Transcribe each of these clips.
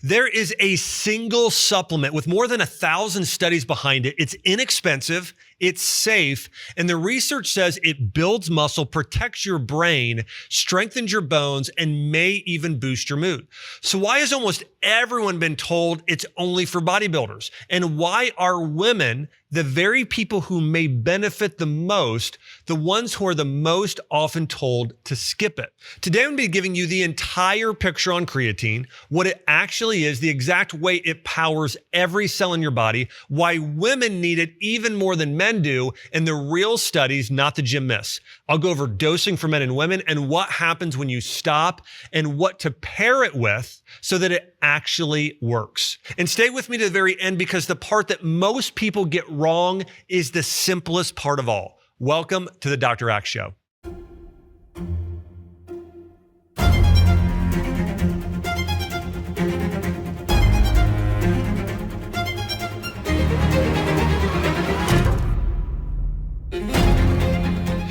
There is a single supplement with more than 1,000 studies behind it. It's inexpensive, it's safe, and the research says it builds muscle, protects your brain, strengthens your bones, and may even boost your mood. So why has almost everyone been told it's only for bodybuilders? And why are women, the very people who may benefit the most, the ones who are the most often told to skip it? Today, I'm going to be giving you the entire picture on creatine, what it actually is, the exact way it powers every cell in your body, why women need it even more than men do, and the real studies, not the gym myths. I'll go over dosing for men and women and what happens when you stop and what to pair it with so that it actually works. And stay with me to the very end because the part that most people get wrong is the simplest part of all. Welcome to the Dr. Axe Show.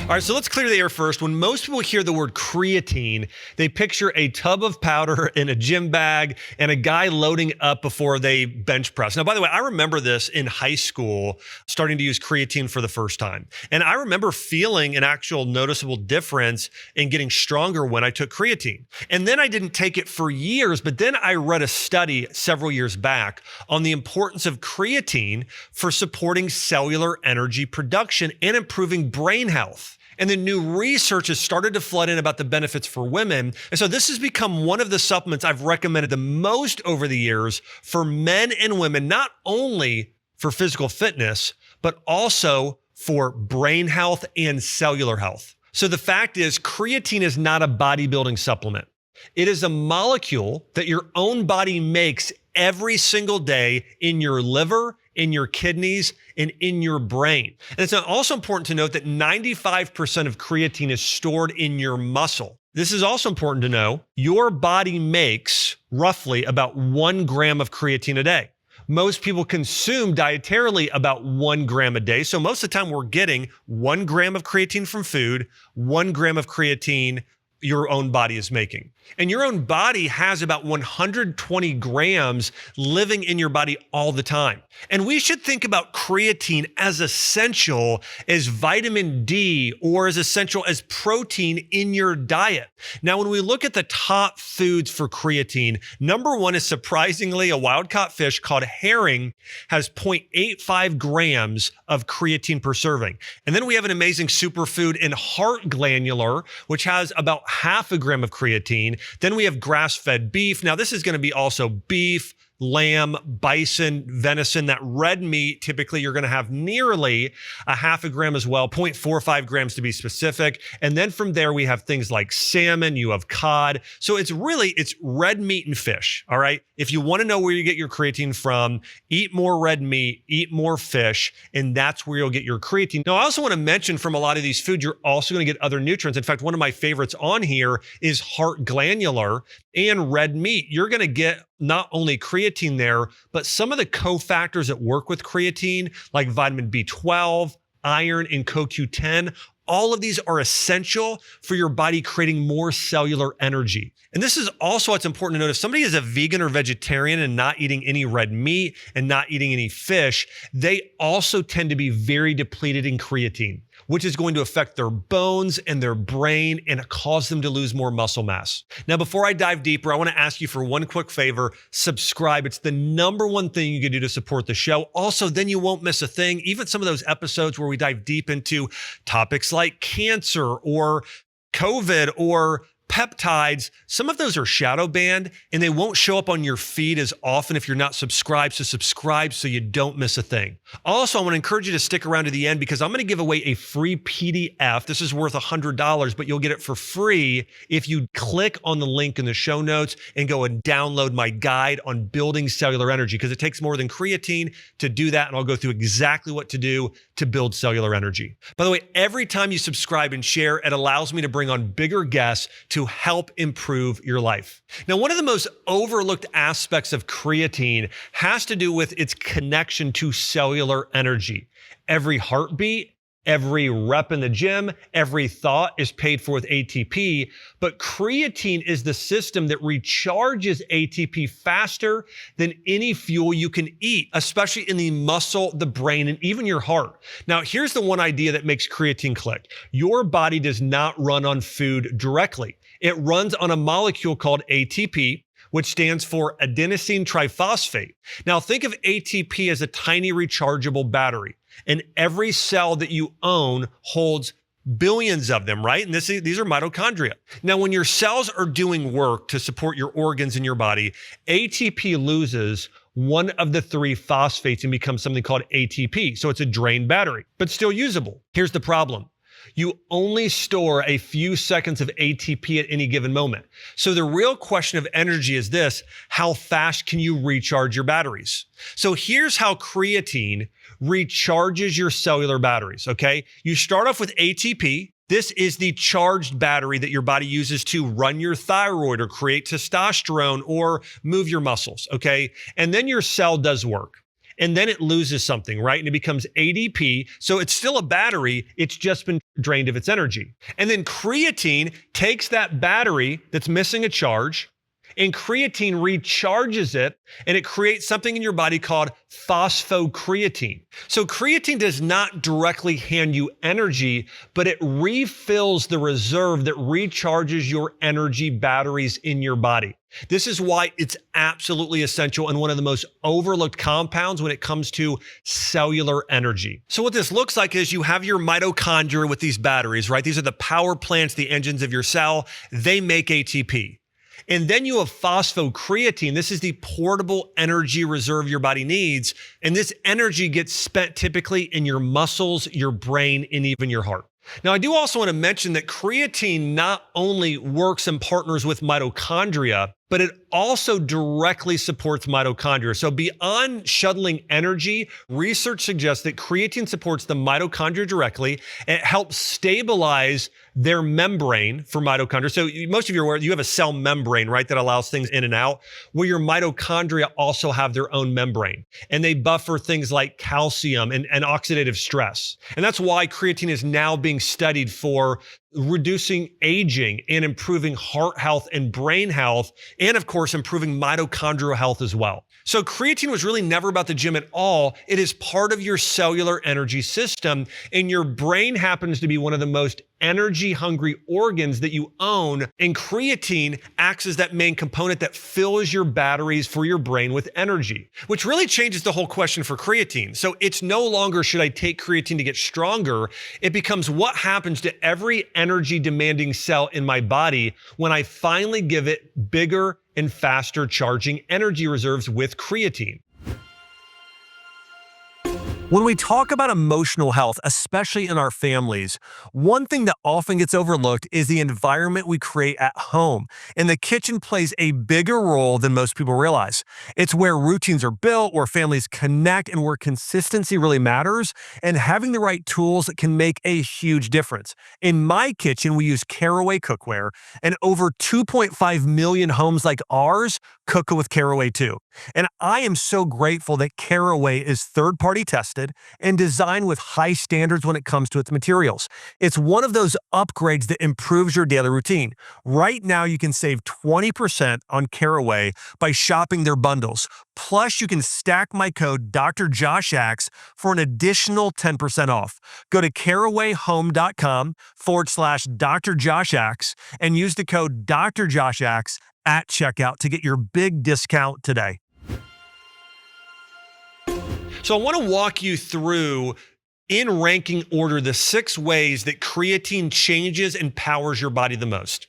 All right, so let's clear the air first. When most people hear the word creatine, they picture a tub of powder in a gym bag and a guy loading up before they bench press. Now, by the way, I remember this in high school, starting to use creatine for the first time. And I remember feeling an actual noticeable difference in getting stronger when I took creatine. And then I didn't take it for years, but then I read a study several years back on the importance of creatine for supporting cellular energy production and improving brain health. And then new research has started to flood in about the benefits for women. And so this has become one of the supplements I've recommended the most over the years for men and women, not only for physical fitness, but also for brain health and cellular health. So the fact is, creatine is not a bodybuilding supplement. It is a molecule that your own body makes every single day in your liver, in your kidneys, and in your brain. And it's also important to note that 95% of creatine is stored in your muscle. This is also important to know. Your body makes roughly about 1 gram of creatine a day. Most people consume dietarily about 1 gram a day. So most of the time we're getting 1 gram of creatine from food, 1 gram of creatine your own body is making. And your own body has about 120 grams living in your body all the time. And we should think about creatine as essential as vitamin D or as essential as protein in your diet. Now, when we look at the top foods for creatine, number one is surprisingly a wild-caught fish called herring has 0.85 grams of creatine per serving. And then we have an amazing superfood in heart glandular, which has about 0.5 gram of creatine. Then we have grass-fed beef. Now, this is going to be also beef, lamb, bison, venison, that red meat. Typically, you're going to have nearly 0.5 gram as well, 0.45 grams to be specific. And then from there, we have things like salmon, you have cod. So it's red meat and fish, all right? If you want to know where you get your creatine from, eat more red meat, eat more fish, and that's where you'll get your creatine. Now, I also want to mention from a lot of these foods, you're also going to get other nutrients. In fact, one of my favorites on here is heart glandular and red meat. You're going to get not only creatine there, but some of the cofactors that work with creatine, like vitamin B12, iron, and CoQ10, all of these are essential for your body creating more cellular energy. And this is also what's important to note. If somebody is a vegan or vegetarian and not eating any red meat and not eating any fish, they also tend to be very depleted in creatine, which is going to affect their bones and their brain and cause them to lose more muscle mass. Now, before I dive deeper, I want to ask you for one quick favor. Subscribe. It's the number one thing you can do to support the show. Also, then you won't miss a thing. Even some of those episodes where we dive deep into topics like cancer or COVID or peptides, some of those are shadow banned and they won't show up on your feed as often if you're not subscribed. So subscribe so you don't miss a thing. Also, I want to encourage you to stick around to the end because I'm going to give away a free PDF. This is worth $100, but you'll get it for free if you click on the link in the show notes and go and download my guide on building cellular energy because it takes more than creatine to do that. And I'll go through exactly what to do to build cellular energy. By the way, every time you subscribe and share, it allows me to bring on bigger guests to help improve your life. Now, one of the most overlooked aspects of creatine has to do with its connection to cellular energy. Every heartbeat, Every rep in the gym, every thought is paid for with ATP, but creatine is the system that recharges ATP faster than any fuel you can eat, especially in the muscle, the brain, and even your heart. Now, here's the one idea that makes creatine click. Your body does not run on food directly. It runs on a molecule called ATP, which stands for adenosine triphosphate. Now, think of ATP as a tiny rechargeable battery. And every cell that you own holds billions of them, right? And these are mitochondria. Now, when your cells are doing work to support your organs in your body, ATP loses one of the three phosphates and becomes something called ATP. So it's a drained battery, but still usable. Here's the problem. You only store a few seconds of ATP at any given moment. So the real question of energy is this: how fast can you recharge your batteries? So here's how creatine recharges your cellular batteries, okay? You start off with ATP. This is the charged battery that your body uses to run your thyroid or create testosterone or move your muscles, okay? And then your cell does work. And then it loses something, right? And it becomes ADP. So it's still a battery. It's just been drained of its energy. And then creatine takes that battery that's missing a charge, and creatine recharges it, and it creates something in your body called phosphocreatine. So creatine does not directly hand you energy, but it refills the reserve that recharges your energy batteries in your body. This is why it's absolutely essential and one of the most overlooked compounds when it comes to cellular energy. So what this looks like is you have your mitochondria with these batteries, right? These are the power plants, the engines of your cell. They make ATP. And then you have phosphocreatine. This is the portable energy reserve your body needs. And this energy gets spent typically in your muscles, your brain, and even your heart. Now, I do also want to mention that creatine not only works and partners with mitochondria, but it also directly supports mitochondria. So beyond shuttling energy, research suggests that creatine supports the mitochondria directly. And it helps stabilize their membrane for mitochondria. So most of you are aware, you have a cell membrane, right, that allows things in and out, where your mitochondria also have their own membrane. And they buffer things like calcium and oxidative stress. And that's why creatine is now being studied for reducing aging and improving heart health and brain health, and of course, improving mitochondrial health as well. So creatine was really never about the gym at all. It is part of your cellular energy system, and your brain happens to be one of the most energy-hungry organs that you own, and creatine acts as that main component that fills your batteries for your brain with energy, which really changes the whole question for creatine. So it's no longer, should I take creatine to get stronger? It becomes, what happens to every energy-demanding cell in my body when I finally give it bigger and faster charging energy reserves with creatine? When we talk about emotional health, especially in our families, one thing that often gets overlooked is the environment we create at home. And the kitchen plays a bigger role than most people realize. It's where routines are built, where families connect, and where consistency really matters. And having the right tools can make a huge difference. In my kitchen, we use Caraway cookware, and over 2.5 million homes like ours cook with Caraway too. And I am so grateful that Caraway is third-party tested and designed with high standards when it comes to its materials. It's one of those upgrades that improves your daily routine. Right now, you can save 20% on Caraway by shopping their bundles. Plus, you can stack my code Dr. Josh Axe for an additional 10% off. Go to carawayhome.com/Dr. Josh Axe and use the code Dr. Josh Axe at checkout to get your big discount today. So I want to walk you through, in ranking order, the 6 ways that creatine changes and powers your body the most.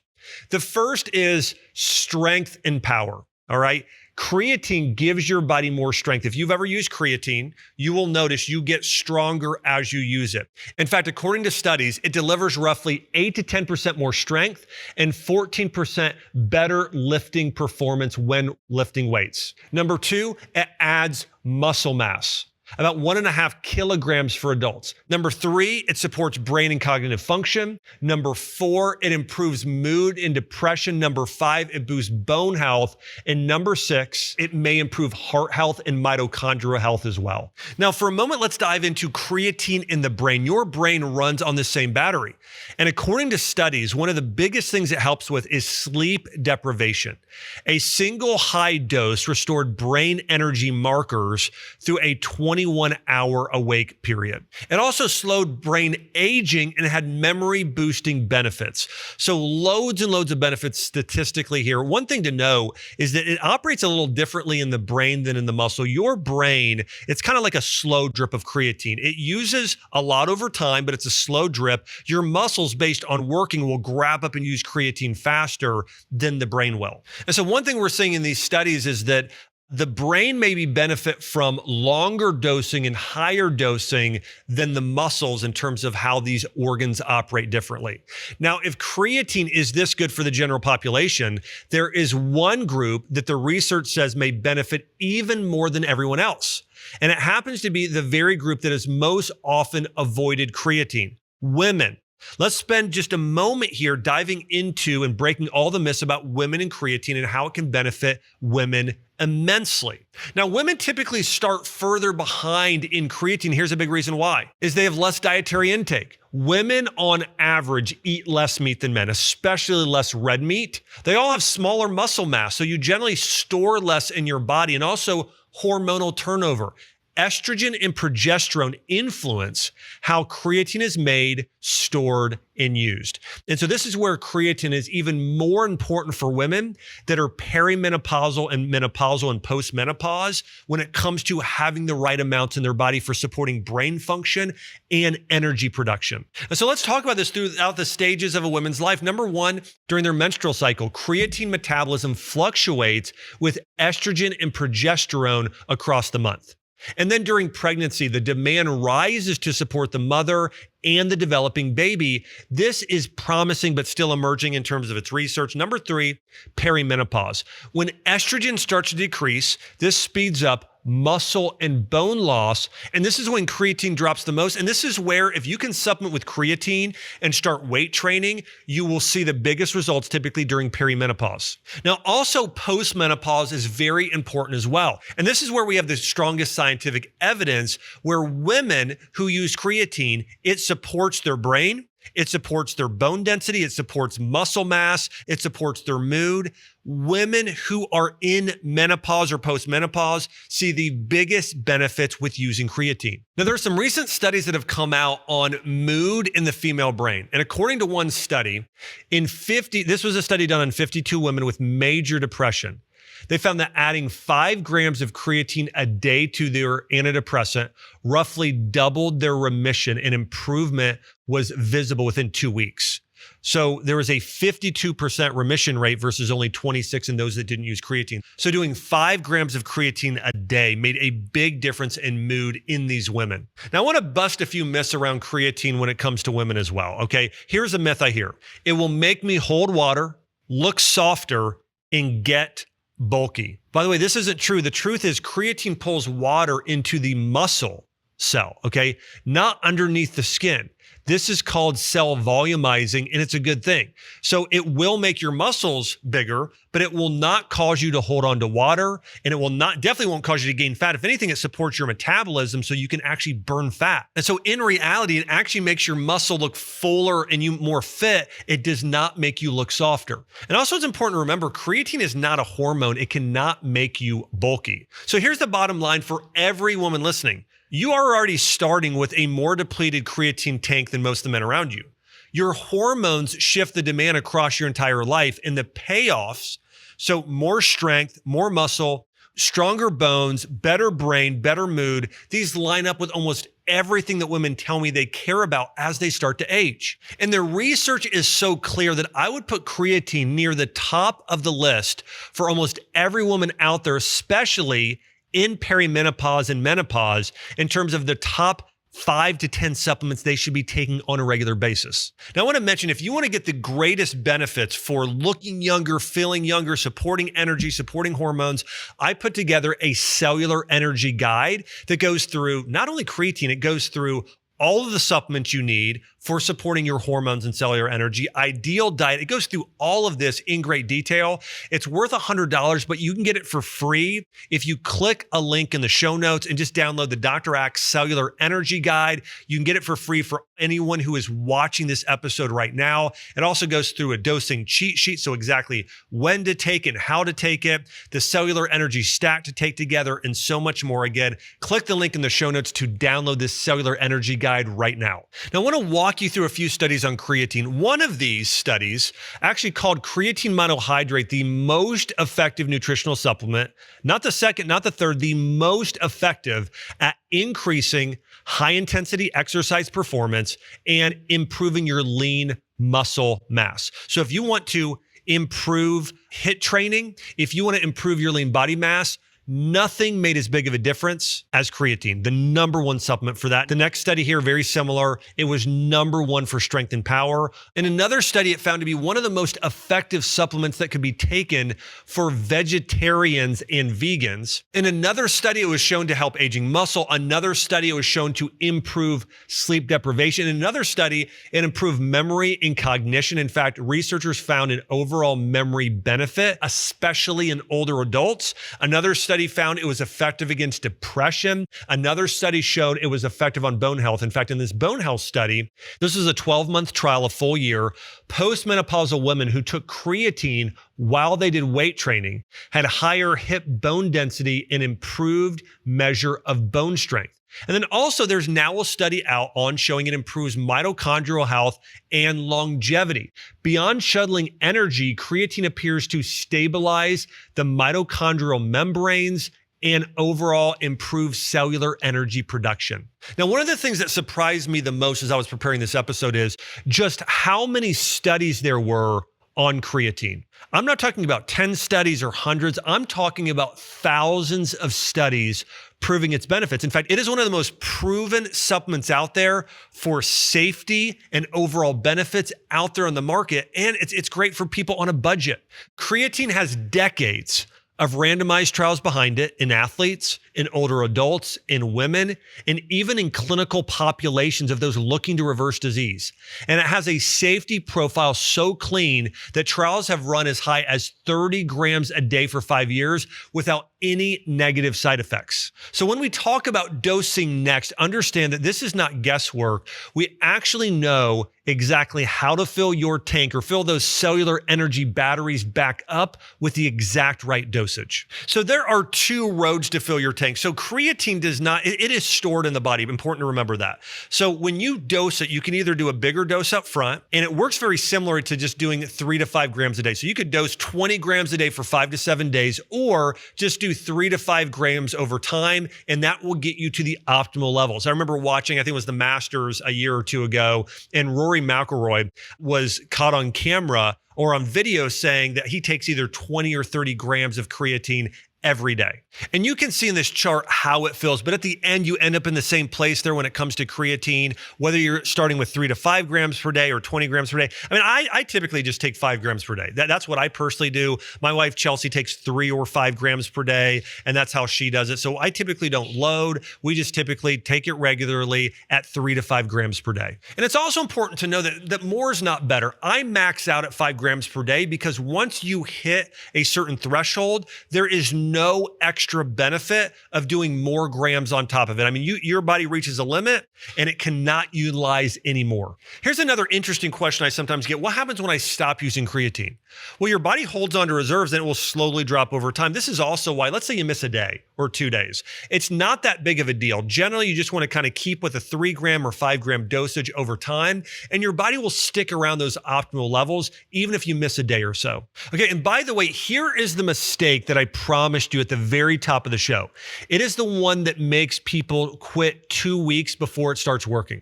The first is strength and power, all right? Creatine gives your body more strength. If you've ever used creatine, you will notice you get stronger as you use it. In fact, according to studies, it delivers roughly 8 to 10% more strength and 14% better lifting performance when lifting weights. Number 2, it adds muscle mass. about 1.5 kilograms for adults. Number 3, it supports brain and cognitive function. Number 4, it improves mood and depression. Number 5, it boosts bone health. And number 6, it may improve heart health and mitochondrial health as well. Now, for a moment, let's dive into creatine in the brain. Your brain runs on the same battery. And according to studies, one of the biggest things it helps with is sleep deprivation. A single high dose restored brain energy markers through a 21-hour awake period. It also slowed brain aging and had memory boosting benefits. So loads and loads of benefits statistically here. One thing to know is that it operates a little differently in the brain than in the muscle. Your brain, it's kind of like a slow drip of creatine. It uses a lot over time, but it's a slow drip. Your muscles, based on working, will grab up and use creatine faster than the brain will. And so one thing we're seeing in these studies is that the brain maybe benefit from longer dosing and higher dosing than the muscles in terms of how these organs operate differently. Now, if creatine is this good for the general population, there is one group that the research says may benefit even more than everyone else. And it happens to be the very group that has most often avoided creatine: women. Let's spend just a moment here diving into and breaking all the myths about women and creatine and how it can benefit women immensely. Now, women typically start further behind in creatine. Here's a big reason why, is they have less dietary intake. Women on average eat less meat than men, especially less red meat. They all have smaller muscle mass, so you generally store less in your body, and also hormonal turnover. Estrogen and progesterone influence how creatine is made, stored, and used. And so this is where creatine is even more important for women that are perimenopausal and menopausal and postmenopause when it comes to having the right amounts in their body for supporting brain function and energy production. And so let's talk about this throughout the stages of a woman's life. Number 1, during their menstrual cycle, creatine metabolism fluctuates with estrogen and progesterone across the month. And then during pregnancy, the demand rises to support the mother and the developing baby. This is promising, but still emerging in terms of its research. Number 3, perimenopause. When estrogen starts to decrease, this speeds up muscle and bone loss. And this is when creatine drops the most. And this is where, if you can supplement with creatine and start weight training, you will see the biggest results typically during perimenopause. Now, also postmenopause is very important as well. And this is where we have the strongest scientific evidence, where women who use creatine, it supports their brain, it supports their bone density, it supports muscle mass, it supports their mood. Women who are in menopause or postmenopause see the biggest benefits with using creatine. Now, there are some recent studies that have come out on mood in the female brain. And according to one study, this was a study done on 52 women with major depression. They found that adding 5 grams of creatine a day to their antidepressant roughly doubled their remission, and improvement was visible within 2 weeks. So there was a 52% remission rate versus only 26 in those that didn't use creatine. So doing 5 grams of creatine a day made a big difference in mood in these women. Now, I want to bust a few myths around creatine when it comes to women as well, okay? Here's a myth I hear. It will make me hold water, look softer, and get bulky. By the way, this isn't true. The truth is creatine pulls water into the muscle cell, okay? Not underneath the skin. This is called cell volumizing, and it's a good thing. So it will make your muscles bigger, but it will not cause you to hold on to water, and it will definitely won't cause you to gain fat. If anything, it supports your metabolism so you can actually burn fat. And so in reality, it actually makes your muscle look fuller and you more fit. It does not make you look softer. And also, it's important to remember, creatine is not a hormone. It cannot make you bulky. So here's the bottom line for every woman listening. You are already starting with a more depleted creatine tank than most of the men around you. Your hormones shift the demand across your entire life, and the payoffs, so more strength, more muscle, stronger bones, better brain, better mood, these line up with almost everything that women tell me they care about as they start to age. And the research is so clear that I would put creatine near the top of the list for almost every woman out there, especially in perimenopause and menopause, in terms of the top 5 to 10 supplements they should be taking on a regular basis. Now, I want to mention, if you want to get the greatest benefits for looking younger, feeling younger, supporting energy, supporting hormones, I put together a cellular energy guide that goes through not only creatine, it goes through all of the supplements you need for supporting your hormones and cellular energy, ideal diet. It goes through all of this in great detail. It's worth $100, but you can get it for free if you click a link in the show notes and just download the Dr. Axe Cellular Energy Guide. You can get it for free for anyone who is watching this episode right now. It also goes through a dosing cheat sheet, so exactly when to take it and how to take it, the cellular energy stack to take together, and so much more. Again, click the link in the show notes to download this Cellular Energy Guide right now. Now, I want to walk you through a few studies on creatine. One of these studies actually called creatine monohydrate the most effective nutritional supplement, not the second, not the third, the most effective at increasing high intensity exercise performance and improving your lean muscle mass. So if you want to improve HIIT training, if you want to improve your lean body mass, nothing made as big of a difference as creatine, the number one supplement for that. The next study here, very similar. It was number one for strength and power. In another study, it found to be one of the most effective supplements that could be taken for vegetarians and vegans. In another study, it was shown to help aging muscle. Another study, it was shown to improve sleep deprivation. In another study, it improved memory and cognition. In fact, researchers found an overall memory benefit, especially in older adults. Another study found it was effective against depression. Another study showed it was effective on bone health. In fact, in this bone health study, this was a 12-month trial, a full year. Postmenopausal women who took creatine while they did weight training had higher hip bone density and improved measure of bone strength. And then also there's now a study out on showing it improves mitochondrial health and longevity. Beyond shuttling energy, creatine appears to stabilize the mitochondrial membranes and overall improve cellular energy production. Now, one of the things that surprised me the most as I was preparing this episode is just how many studies there were on creatine. I'm not talking about 10 studies or hundreds. I'm talking about thousands of studies proving its benefits. In fact, it is one of the most proven supplements out there for safety and overall benefits out there on the market. And it's great for people on a budget. Creatine has decades of randomized trials behind it in athletes, in older adults, in women, and even in clinical populations of those looking to reverse disease. And it has a safety profile so clean that trials have run as high as 30 grams a day for 5 years without any negative side effects. So when we talk about dosing next, understand that this is not guesswork. We actually know exactly how to fill your tank or fill those cellular energy batteries back up with the exact right dosage. So there are two roads to fill your tank. So creatine does not, it is stored in the body. Important to remember that. So when you dose it, you can either do a bigger dose up front, and it works very similar to just doing 3 to 5 grams a day. So you could dose 20 grams a day for 5 to 7 days, or just do 3 to 5 grams over time, and that will get you to the optimal levels. I remember watching, I think it was the Masters a year or two ago, and Rory McIlroy was caught on camera or on video saying that he takes either 20 or 30 grams of creatine every day. And you can see in this chart how it fills, but at the end, you end up in the same place there when it comes to creatine, whether you're starting with 3 to 5 grams per day or 20 grams per day. I mean, I typically just take 5 grams per day. That's what I personally do. My wife, Chelsea, takes 3 or 5 grams per day, and that's how she does it. So I typically don't load. We just typically take it regularly at 3 to 5 grams per day. And it's also important to know that more is not better. I max out at 5 grams per day because once you hit a certain threshold, there is no extra benefit of doing more grams on top of it. I mean, your body reaches a limit and it cannot utilize any more. Here's another interesting question I sometimes get. What happens when I stop using creatine? Well, your body holds on to reserves and it will slowly drop over time. This is also why, let's say you miss a day or 2 days. It's not that big of a deal. Generally, you just want to kind of keep with a 3 gram or 5 gram dosage over time, and your body will stick around those optimal levels, even if you miss a day or so. Okay, and by the way, here is the mistake that I promised you at the very top of the show. It is the one that makes people quit 2 weeks before it starts working.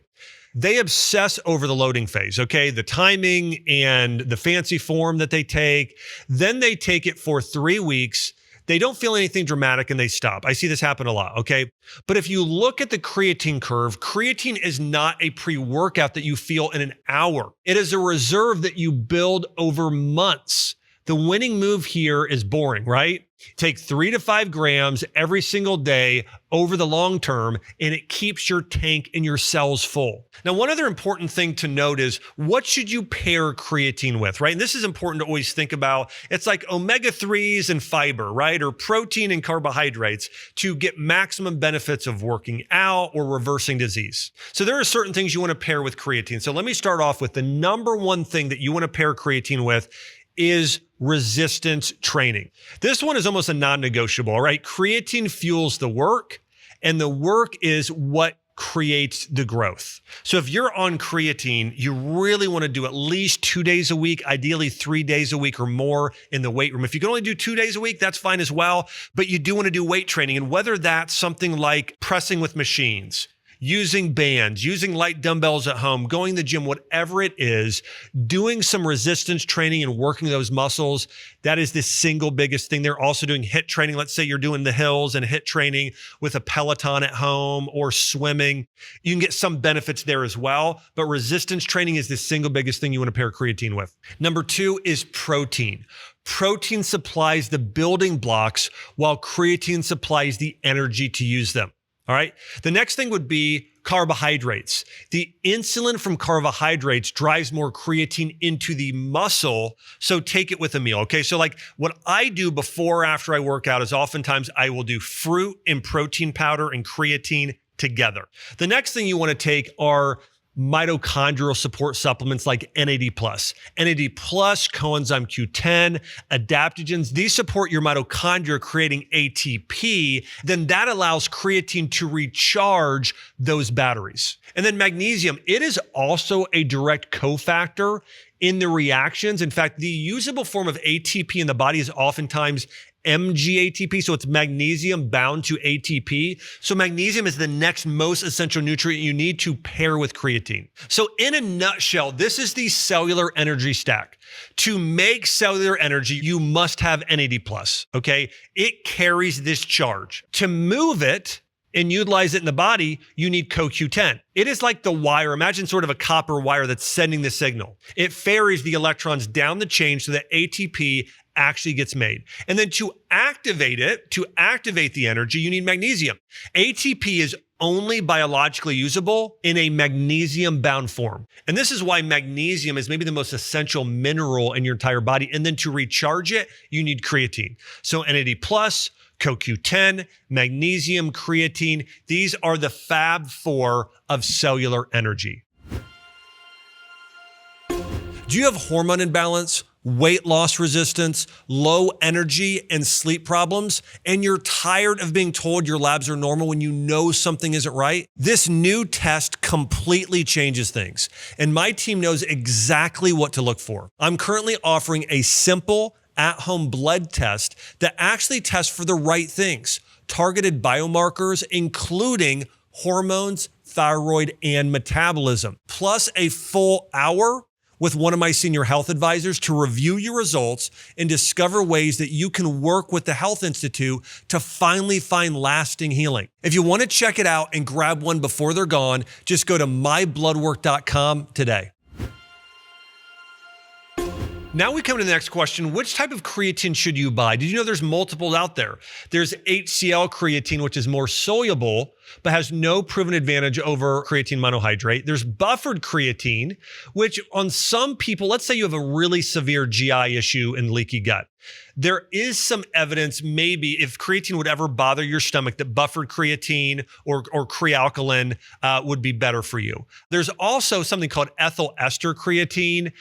They obsess over the loading phase, okay? The timing and the fancy form that they take. Then they take it for 3 weeks. they don't feel anything dramatic and they stop. I see this happen a lot, okay? But if you look at the creatine curve, creatine is not a pre-workout that you feel in an hour. It is a reserve that you build over months. The winning move here is boring, right? Take 3 to 5 grams every single day over the long term, and it keeps your tank and your cells full. Now, one other important thing to note is what should you pair creatine with, right? And this is important to always think about. It's like omega-3s and fiber, right? Or protein and carbohydrates to get maximum benefits of working out or reversing disease. So there are certain things you want to pair with creatine. So let me start off with the number one thing that you want to pair creatine with is resistance training. This one is almost a non-negotiable, right? Creatine fuels the work, and the work is what creates the growth. So if you're on creatine, you really want to do at least 2 days a week, ideally 3 days a week or more in the weight room. If you can only do 2 days a week, that's fine as well, but you do want to do weight training. And whether that's something like pressing with machines, using bands, using light dumbbells at home, going to the gym, whatever it is, doing some resistance training and working those muscles, that is the single biggest thing. They're also doing HIIT training. Let's say you're doing the hills and HIIT training with a Peloton at home or swimming. You can get some benefits there as well, but resistance training is the single biggest thing you want to pair creatine with. Number 2 is protein. Protein supplies the building blocks while creatine supplies the energy to use them. All right. The next thing would be carbohydrates. The insulin from carbohydrates drives more creatine into the muscle. So take it with a meal. Okay. So like what I do before or after I work out is oftentimes I will do fruit and protein powder and creatine together. The next thing you want to take are mitochondrial support supplements like NAD+. NAD+, coenzyme Q10, adaptogens, these support your mitochondria creating ATP. Then that allows creatine to recharge those batteries. And then magnesium, it is also a direct cofactor in the reactions. In fact, the usable form of ATP in the body is oftentimes MgATP, so it's magnesium bound to ATP. So magnesium is the next most essential nutrient you need to pair with creatine. So in a nutshell, this is the cellular energy stack. To make cellular energy, you must have NAD+, okay? It carries this charge. To move it and utilize it in the body, you need CoQ10. It is like the wire. Imagine sort of a copper wire that's sending the signal. It ferries the electrons down the chain so that ATP actually gets made. And then to activate it, to activate the energy, you need magnesium. ATP is only biologically usable in a magnesium-bound form. And this is why magnesium is maybe the most essential mineral in your entire body. And then to recharge it, you need creatine. So NAD+, CoQ10, magnesium, creatine, these are the Fab Four of cellular energy. Do you have hormone imbalance, weight loss resistance, low energy, and sleep problems, and you're tired of being told your labs are normal when you know something isn't right? This new test completely changes things, and my team knows exactly what to look for. I'm currently offering a simple at-home blood test that actually tests for the right things, targeted biomarkers, including hormones, thyroid, and metabolism, plus a full hour with one of my senior health advisors to review your results and discover ways that you can work with the Health Institute to finally find lasting healing. If you want to check it out and grab one before they're gone, just go to mybloodwork.com today. Now we come to the next question. Which type of creatine should you buy? Did you know there's multiple out there? There's HCl creatine, which is more soluble, but has no proven advantage over creatine monohydrate. There's buffered creatine, which on some people, let's say you have a really severe GI issue and leaky gut. There is some evidence maybe if creatine would ever bother your stomach that buffered creatine or crealkaline would be better for you. There's also something called ethyl ester creatine.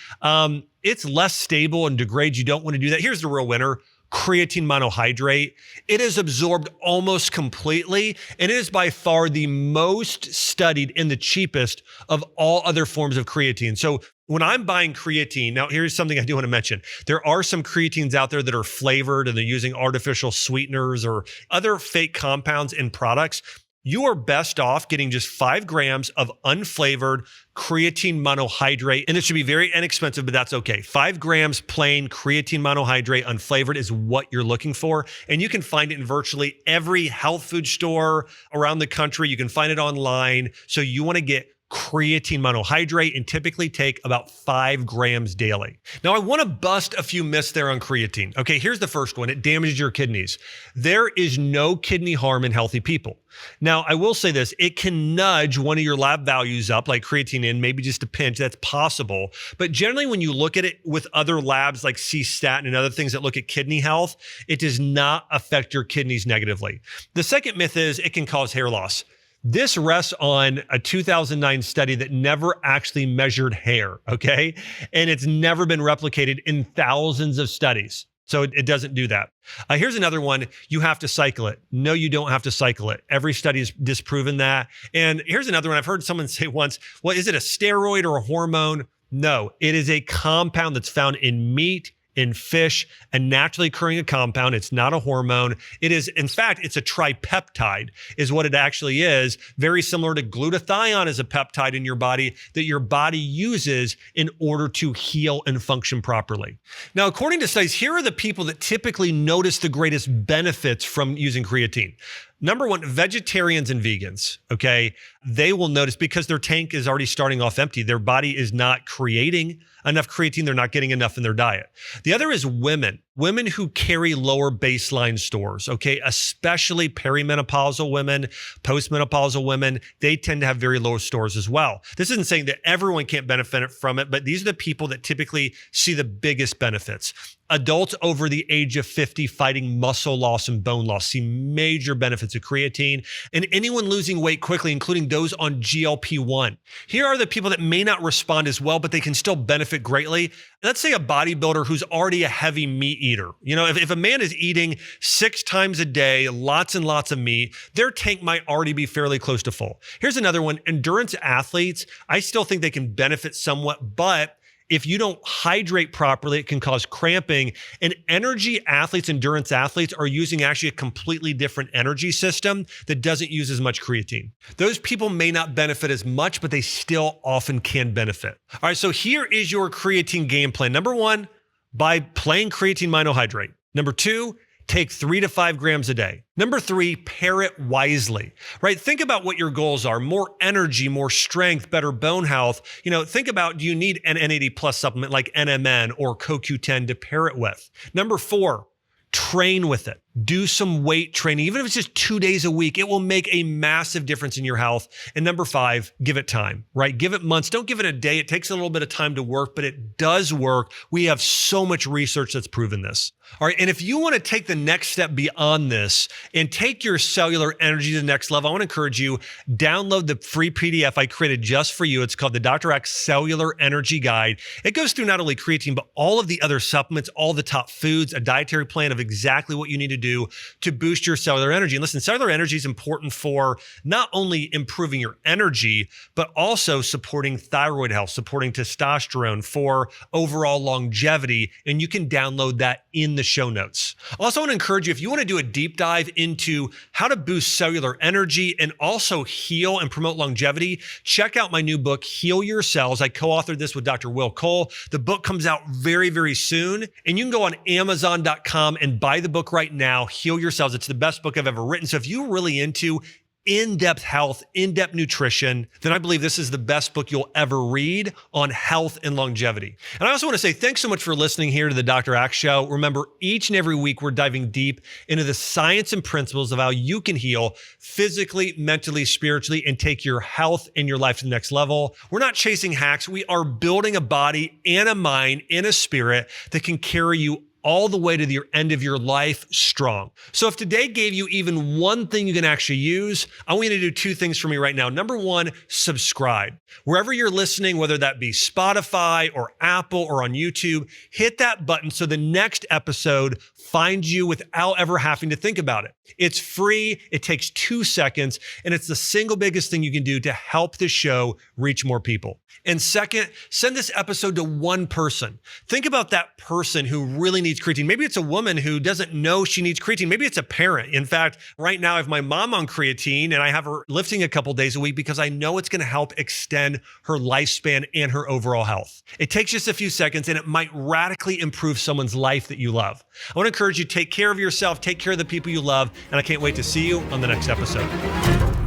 It's less stable and degrades. You don't want to do that. Here's the real winner. Creatine monohydrate. It is absorbed almost completely, and it is by far the most studied and the cheapest of all other forms of creatine. So when I'm buying creatine, now here's something I do want to mention. There are some creatines out there that are flavored and they're using artificial sweeteners or other fake compounds in products. you are best off getting just 5 grams of unflavored creatine monohydrate. And it should be very inexpensive, but that's okay. 5 grams plain creatine monohydrate unflavored is what you're looking for. And you can find it in virtually every health food store around the country. You can find it online. So you want to get creatine monohydrate and typically take about 5 grams daily. Now, I want to bust a few myths there on creatine. Okay, here's the first one. It damages your kidneys. There is no kidney harm in healthy people. Now, I will say this, it can nudge one of your lab values up like creatine in, maybe just a pinch, that's possible. But generally, when you look at it with other labs like C-statin and other things that look at kidney health, it does not affect your kidneys negatively. The second myth is it can cause hair loss. This rests on a 2009 study that never actually measured hair, okay? And it's never been replicated in thousands of studies. So it doesn't do that. Here's another one. You have to cycle it. No, you don't have to cycle it. Every study has disproven that. And here's another one. I've heard someone say once, well, is it a steroid or a hormone? No, it is a compound that's found in meat, in fish, a naturally occurring compound. It's not a hormone. It is, in fact, it's a tripeptide is what it actually is. Very similar to glutathione is a peptide in your body that your body uses in order to heal and function properly. Now, according to studies, here are the people that typically notice the greatest benefits from using creatine. Number one, vegetarians and vegans, okay? They will notice because their tank is already starting off empty. Their body is not creating enough creatine. They're not getting enough in their diet. The other is women who carry lower baseline stores, okay? Especially perimenopausal women, postmenopausal women, they tend to have very low stores as well. This isn't saying that everyone can't benefit from it, but these are the people that typically see the biggest benefits. Adults over the age of 50 fighting muscle loss and bone loss see major benefits of creatine, and anyone losing weight quickly, including those on GLP-1. Here are the people that may not respond as well, but they can still benefit greatly. Let's say a bodybuilder who's already a heavy meat eater. You know, if a man is eating 6 times a day, lots and lots of meat, their tank might already be fairly close to full. Here's another one. Endurance athletes, I still think they can benefit somewhat, but if you don't hydrate properly, it can cause cramping. And energy athletes, endurance athletes are using actually a completely different energy system that doesn't use as much creatine. Those people may not benefit as much, but they still often can benefit. All right, so here is your creatine game plan. Number 1, buy plain creatine monohydrate. Number 2, take 3 to 5 grams a day. Number 3, pair it wisely, right? Think about what your goals are. More energy, more strength, better bone health. You know, think about, do you need an NAD plus supplement like NMN or CoQ10 to pair it with? Number 4, train with it. Do some weight training. Even if it's just 2 days a week, it will make a massive difference in your health. And number 5, give it time, right? Give it months. Don't give it a day. It takes a little bit of time to work, but it does work. We have so much research that's proven this. All right. And if you want to take the next step beyond this and take your cellular energy to the next level, I want to encourage you, download the free PDF I created just for you. It's called the Dr. X Cellular Energy Guide. It goes through not only creatine, but all of the other supplements, all the top foods, a dietary plan of exactly what you need to do to boost your cellular energy. And listen, cellular energy is important for not only improving your energy, but also supporting thyroid health, supporting testosterone, for overall longevity. And you can download that in the show notes. Also, I want to encourage you, if you want to do a deep dive into how to boost cellular energy and also heal and promote longevity, check out my new book, Heal Your Cells. I co-authored this with Dr. Will Cole. The book comes out very, very soon. And you can go on Amazon.com and buy the book right now, Heal Your Cells. It's the best book I've ever written. So if you're really into in-depth health, in-depth nutrition, then I believe this is the best book you'll ever read on health and longevity. And I also want to say thanks so much for listening here to the Dr. Axe Show. Remember, each and every week we're diving deep into the science and principles of how you can heal physically, mentally, spiritually, and take your health and your life to the next level. We're not chasing hacks. We are building a body and a mind and a spirit that can carry you all the way to the end of your life strong. So if today gave you even one thing you can actually use, I want you to do 2 things for me right now. Number 1, subscribe. Wherever you're listening, whether that be Spotify or Apple or on YouTube, hit that button so the next episode find you without ever having to think about it. It's free, it takes 2 seconds, and it's the single biggest thing you can do to help this show reach more people. And second, send this episode to one person. Think about that person who really needs creatine. Maybe it's a woman who doesn't know she needs creatine. Maybe it's a parent. In fact, right now I have my mom on creatine and I have her lifting a couple days a week because I know it's going to help extend her lifespan and her overall health. It takes just a few seconds and it might radically improve someone's life that you love. I want to encourage you to take care of yourself, take care of the people you love, and I can't wait to see you on the next episode.